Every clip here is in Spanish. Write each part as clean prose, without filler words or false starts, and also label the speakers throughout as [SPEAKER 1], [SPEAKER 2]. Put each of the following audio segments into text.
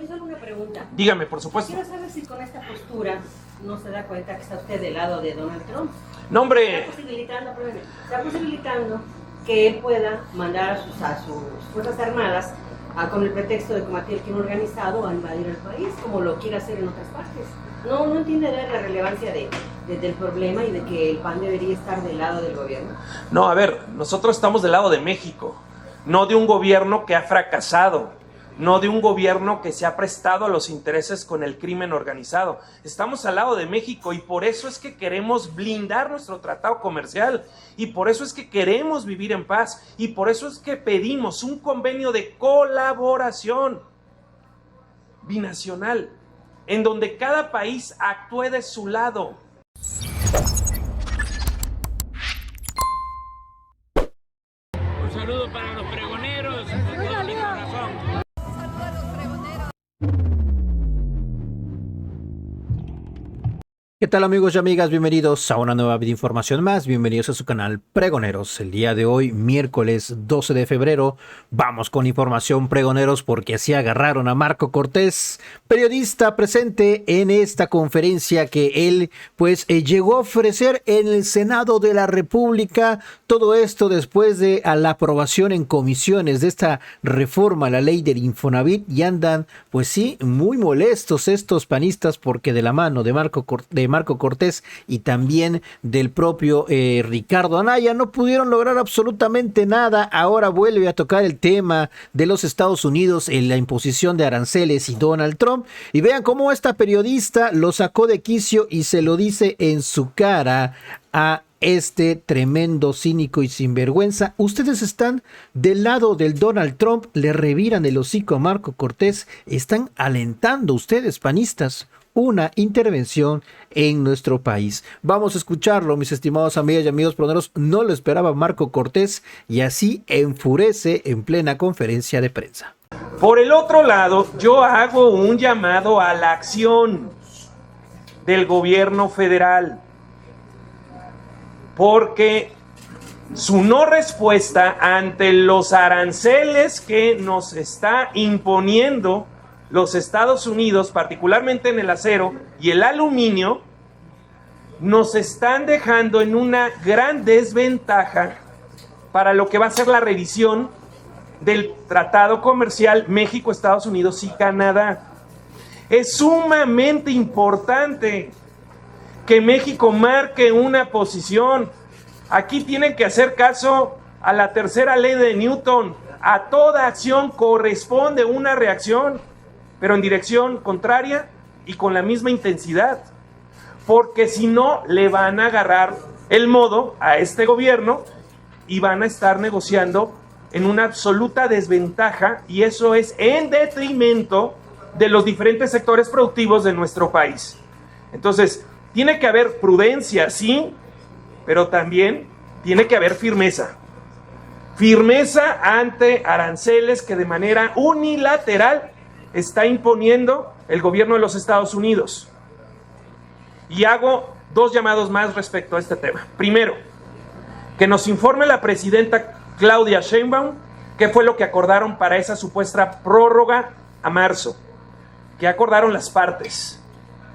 [SPEAKER 1] Oye, solo una pregunta.
[SPEAKER 2] Dígame, por supuesto.
[SPEAKER 1] Quiero saber si con esta postura no se da cuenta que está usted del lado de Donald Trump.
[SPEAKER 2] No, hombre.
[SPEAKER 1] Está posibilitando que él pueda mandar a sus Fuerzas Armadas con el pretexto de combatir el crimen organizado a invadir el país, como lo quiere hacer en otras partes. No entiende la relevancia del problema y de que el PAN debería estar del lado del gobierno.
[SPEAKER 2] No, a ver, nosotros estamos del lado de México, no de un gobierno que ha fracasado, no de un gobierno que se ha prestado a los intereses con el crimen organizado. Estamos al lado de México y por eso es que queremos blindar nuestro tratado comercial y por eso es que queremos vivir en paz y por eso es que pedimos un convenio de colaboración binacional en donde cada país actúe de su lado.
[SPEAKER 3] Un saludo para los pregoneros, con todo mi corazón.
[SPEAKER 4] Un saludo a los pregoneros.
[SPEAKER 5] ¿Qué tal, amigos y amigas? Bienvenidos a una nueva información más, bienvenidos a su canal Pregoneros. El día de hoy, miércoles 12 de febrero, vamos con información, pregoneros, porque así agarraron a Marco Cortés, periodista presente en esta conferencia que él llegó a ofrecer en el Senado de la República. Todo esto después de la aprobación en comisiones de esta reforma a la ley del Infonavit, y andan muy molestos estos panistas porque de la mano de Marco Cortés y también del propio Ricardo Anaya no pudieron lograr absolutamente nada. Ahora vuelve a tocar el tema de los Estados Unidos en la imposición de aranceles y Donald Trump, y vean cómo esta periodista lo sacó de quicio y se lo dice en su cara a este tremendo cínico y sinvergüenza. Ustedes están del lado del Donald Trump, le reviran el hocico a Marco Cortés, están alentando ustedes, panistas, una intervención en nuestro país. Vamos a escucharlo, mis estimados amigas y amigos pregoneros. No lo esperaba Marco Cortés y así enfurece en plena conferencia de prensa.
[SPEAKER 2] Por el otro lado, yo hago un llamado a la acción del gobierno federal, porque su no respuesta ante los aranceles que nos está imponiendo los Estados Unidos, particularmente en el acero y el aluminio, nos están dejando en una gran desventaja para lo que va a ser la revisión del Tratado Comercial México, Estados Unidos y Canadá. Es sumamente importante que México marque una posición. Aquí tienen que hacer caso a la tercera ley de Newton. A toda acción corresponde una reacción, pero en dirección contraria y con la misma intensidad, porque si no le van a agarrar el modo a este gobierno y van a estar negociando en una absoluta desventaja, y eso es en detrimento de los diferentes sectores productivos de nuestro país. Entonces, tiene que haber prudencia, sí, pero también tiene que haber firmeza. Firmeza ante aranceles que de manera unilateral está imponiendo el gobierno de los Estados Unidos. Y hago dos llamados más respecto a este tema. Primero, que nos informe la presidenta Claudia Sheinbaum qué fue lo que acordaron para esa supuesta prórroga a marzo, qué acordaron las partes,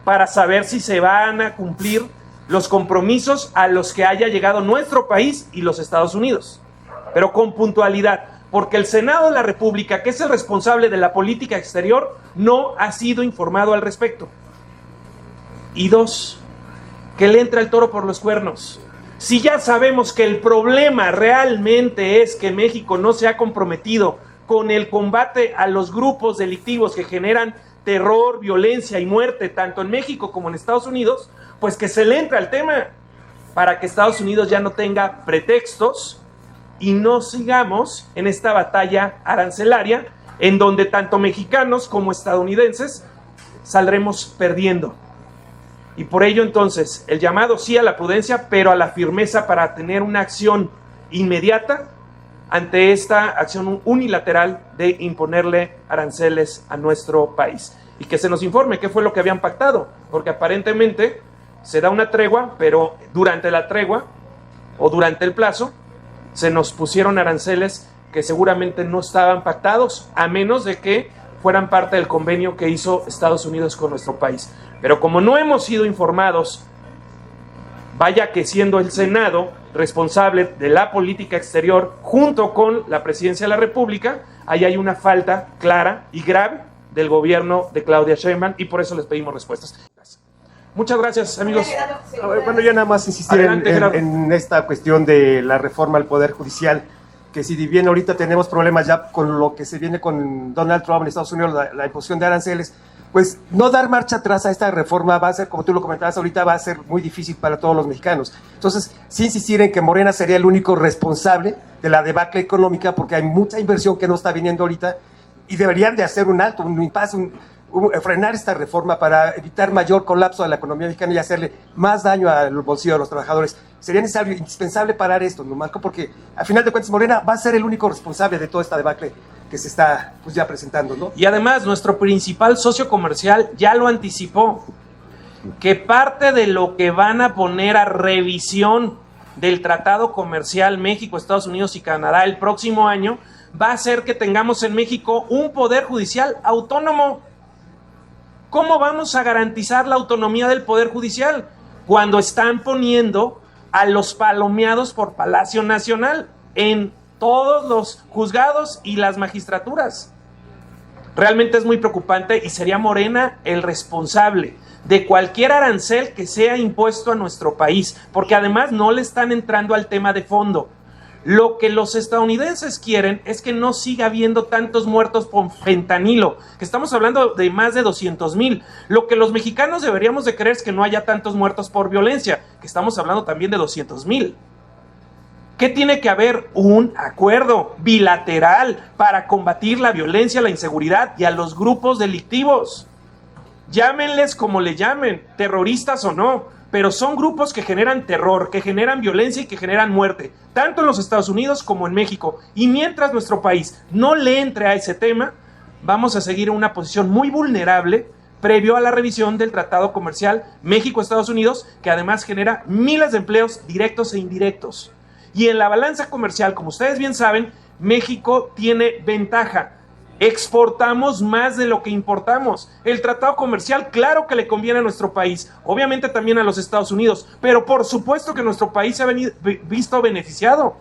[SPEAKER 2] para saber si se van a cumplir los compromisos a los que haya llegado nuestro país y los Estados Unidos, pero con puntualidad, porque el Senado de la República, que es el responsable de la política exterior, no ha sido informado al respecto. Y dos, que le entra el toro por los cuernos. Si ya sabemos que el problema realmente es que México no se ha comprometido con el combate a los grupos delictivos que generan terror, violencia y muerte, tanto en México como en Estados Unidos, pues que se le entra al tema para que Estados Unidos ya no tenga pretextos y no sigamos en esta batalla arancelaria en donde tanto mexicanos como estadounidenses saldremos perdiendo. Y por ello entonces el llamado sí a la prudencia, pero a la firmeza para tener una acción inmediata ante esta acción unilateral de imponerle aranceles a nuestro país. Y que se nos informe qué fue lo que habían pactado, porque aparentemente se da una tregua, pero durante la tregua o durante el plazo se nos pusieron aranceles que seguramente no estaban pactados, a menos de que fueran parte del convenio que hizo Estados Unidos con nuestro país. Pero como no hemos sido informados, vaya que siendo el Senado responsable de la política exterior junto con la Presidencia de la República, ahí hay una falta clara y grave del gobierno de Claudia Sheinbaum y por eso les pedimos respuestas. Muchas gracias, amigos.
[SPEAKER 6] Bueno, yo nada más insistir en esta cuestión de la reforma al Poder Judicial, que si bien ahorita tenemos problemas ya con lo que se viene con Donald Trump en Estados Unidos, la imposición de aranceles, pues no dar marcha atrás a esta reforma va a ser, como tú lo comentabas ahorita, va a ser muy difícil para todos los mexicanos. Entonces, sí insistir en que Morena sería el único responsable de la debacle económica, porque hay mucha inversión que no está viniendo ahorita y deberían de hacer un alto, un impasse, frenar esta reforma para evitar mayor colapso de la economía mexicana y hacerle más daño al bolsillo de los trabajadores. Sería necesario, indispensable parar esto, ¿no, Marco? Porque al final de cuentas Morena va a ser el único responsable de toda esta debacle que se está pues ya presentando, ¿no?
[SPEAKER 2] Y además nuestro principal socio comercial ya lo anticipó, que parte de lo que van a poner a revisión del tratado comercial México, Estados Unidos y Canadá el próximo año va a hacer que tengamos en México un poder judicial autónomo. ¿Cómo vamos a garantizar la autonomía del Poder Judicial cuando están poniendo a los palomeados por Palacio Nacional en todos los juzgados y las magistraturas? Realmente es muy preocupante y sería Morena el responsable de cualquier arancel que sea impuesto a nuestro país, porque además no le están entrando al tema de fondo. Lo que los estadounidenses quieren es que no siga habiendo tantos muertos por fentanilo, que estamos hablando de más de 200,000. Lo que los mexicanos deberíamos de querer es que no haya tantos muertos por violencia, que estamos hablando también de 200,000. ¿Qué tiene que haber? Un acuerdo bilateral para combatir la violencia, la inseguridad y a los grupos delictivos. Llámenles como le llamen, terroristas o no, pero son grupos que generan terror, que generan violencia y que generan muerte, tanto en los Estados Unidos como en México. Y mientras nuestro país no le entre a ese tema, vamos a seguir en una posición muy vulnerable previo a la revisión del Tratado Comercial México-Estados Unidos, que además genera miles de empleos directos e indirectos. Y en la balanza comercial, como ustedes bien saben, México tiene ventaja. Exportamos más de lo que importamos. El tratado comercial, claro que le conviene a nuestro país, obviamente también a los Estados Unidos, pero por supuesto que nuestro país se ha visto beneficiado.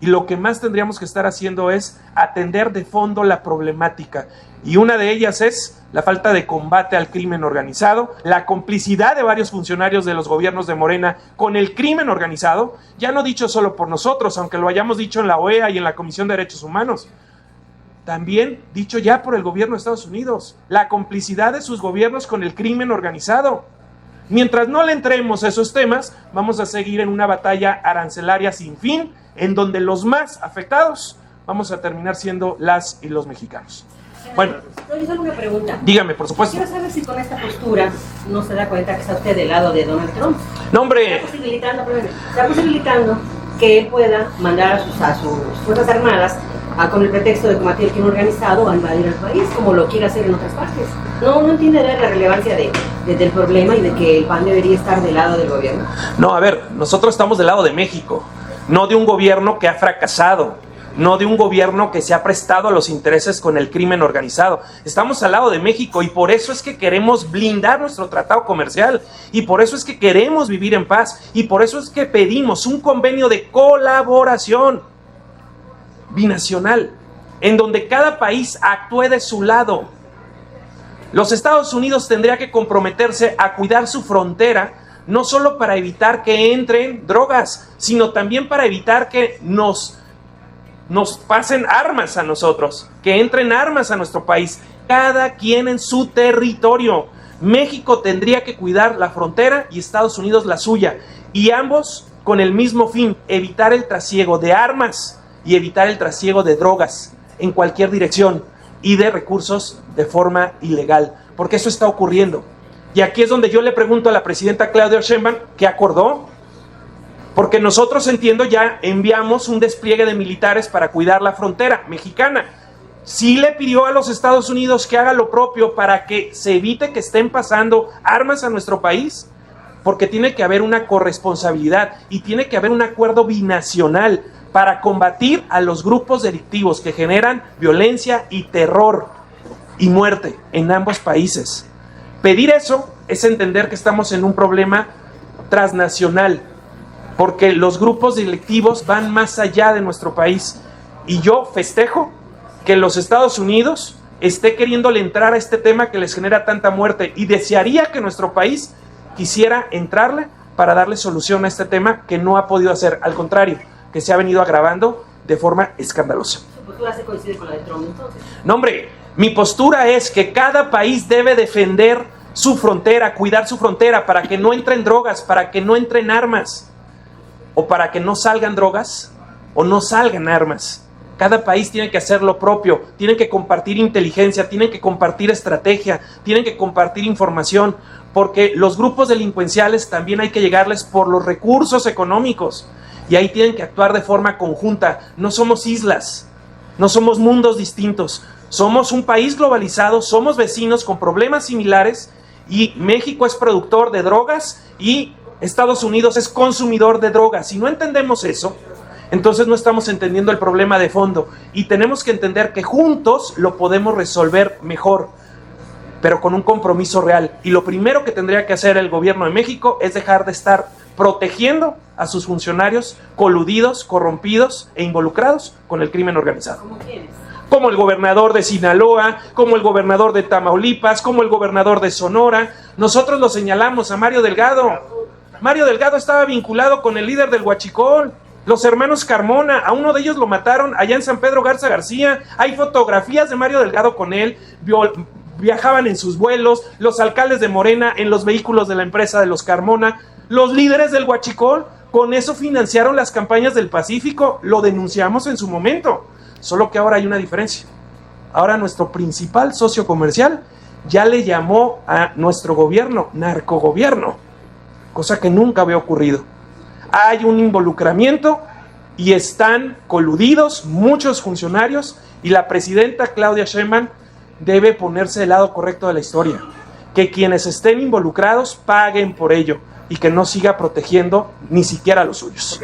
[SPEAKER 2] Y lo que más tendríamos que estar haciendo es atender de fondo la problemática. Y una de ellas es la falta de combate al crimen organizado, la complicidad de varios funcionarios de los gobiernos de Morena con el crimen organizado, ya no dicho solo por nosotros, aunque lo hayamos dicho en la OEA y en la Comisión de Derechos Humanos. También dicho ya por el gobierno de Estados Unidos, la complicidad de sus gobiernos con el crimen organizado. Mientras no le entremos a esos temas, vamos a seguir en una batalla arancelaria sin fin, en donde los más afectados vamos a terminar siendo las y los mexicanos. Bueno,
[SPEAKER 1] yo solo una pregunta.
[SPEAKER 2] Dígame, por supuesto.
[SPEAKER 1] Quiero saber si con esta postura no se da cuenta que está usted del lado de Donald Trump.
[SPEAKER 2] No, hombre.
[SPEAKER 1] Está posibilitando que él pueda mandar a sus Fuerzas Armadas con el pretexto de combatir el crimen organizado a invadir el país, como lo quiere hacer en otras partes. No entiende la relevancia del problema y de que el PAN debería estar del lado del gobierno.
[SPEAKER 2] No, a ver, nosotros estamos del lado de México, no de un gobierno que ha fracasado, no de un gobierno que se ha prestado a los intereses con el crimen organizado. Estamos al lado de México y por eso es que queremos blindar nuestro tratado comercial y por eso es que queremos vivir en paz y por eso es que pedimos un convenio de colaboración binacional, en donde cada país actúe de su lado. Los Estados Unidos tendría que comprometerse a cuidar su frontera, no solo para evitar que entren drogas, sino también para evitar que nos pasen armas a nosotros, que entren armas a nuestro país, cada quien en su territorio. México tendría que cuidar la frontera y Estados Unidos la suya, y ambos con el mismo fin, evitar el trasiego de armas y evitar el trasiego de drogas en cualquier dirección y de recursos de forma ilegal, porque eso está ocurriendo. Y aquí es donde yo le pregunto a la presidenta Claudia Sheinbaum, ¿qué acordó? Porque nosotros, entiendo, ya enviamos un despliegue de militares para cuidar la frontera mexicana. Sí le pidió a los Estados Unidos que haga lo propio para que se evite que estén pasando armas a nuestro país, porque tiene que haber una corresponsabilidad y tiene que haber un acuerdo binacional para combatir a los grupos delictivos que generan violencia y terror. y muerte en ambos países. Pedir eso es entender que estamos en un problema transnacional, porque los grupos delictivos van más allá de nuestro país. Y yo festejo que los Estados Unidos esté queriéndole entrar a este tema que les genera tanta muerte, y desearía que nuestro país quisiera entrarle para darle solución a este tema que no ha podido hacer, al contrario, que se ha venido agravando de forma escandalosa.
[SPEAKER 1] ¿Su postura se coincide con la de Trump entonces?
[SPEAKER 2] No, hombre, mi postura es que cada país debe defender su frontera, cuidar su frontera para que no entren drogas, para que no entren armas, o para que no salgan drogas o no salgan armas. Cada país tiene que hacer lo propio, tienen que compartir inteligencia, tienen que compartir estrategia, tienen que compartir información, porque los grupos delincuenciales también hay que llegarles por los recursos económicos, y ahí tienen que actuar de forma conjunta. No somos islas, no somos mundos distintos, somos un país globalizado, somos vecinos con problemas similares, y México es productor de drogas y Estados Unidos es consumidor de drogas. Si no entendemos eso, entonces no estamos entendiendo el problema de fondo, y tenemos que entender que juntos lo podemos resolver mejor, pero con un compromiso real. Y lo primero que tendría que hacer el gobierno de México es dejar de estar protegiendo a sus funcionarios coludidos, corrompidos e involucrados con el crimen organizado.
[SPEAKER 1] ¿Cómo quiénes?
[SPEAKER 2] Como el gobernador de Sinaloa, como el gobernador de Tamaulipas, como el gobernador de Sonora. Nosotros lo señalamos a Mario Delgado. Mario Delgado estaba vinculado con el líder del Huachicol, los hermanos Carmona. A uno de ellos lo mataron allá en San Pedro Garza García. Hay fotografías de Mario Delgado con él. Viajaban en sus vuelos, los alcaldes de Morena en los vehículos de la empresa de los Carmona, los líderes del Huachicol. Con eso financiaron las campañas del Pacífico. Lo denunciamos en su momento. Solo que ahora hay una diferencia. Ahora nuestro principal socio comercial ya le llamó a nuestro gobierno narcogobierno, cosa que nunca había ocurrido. Hay un involucramiento y están coludidos muchos funcionarios, y la presidenta Claudia Sheinbaum debe ponerse del lado correcto de la historia. Que quienes estén involucrados paguen por ello, y que no siga protegiendo ni siquiera a los suyos.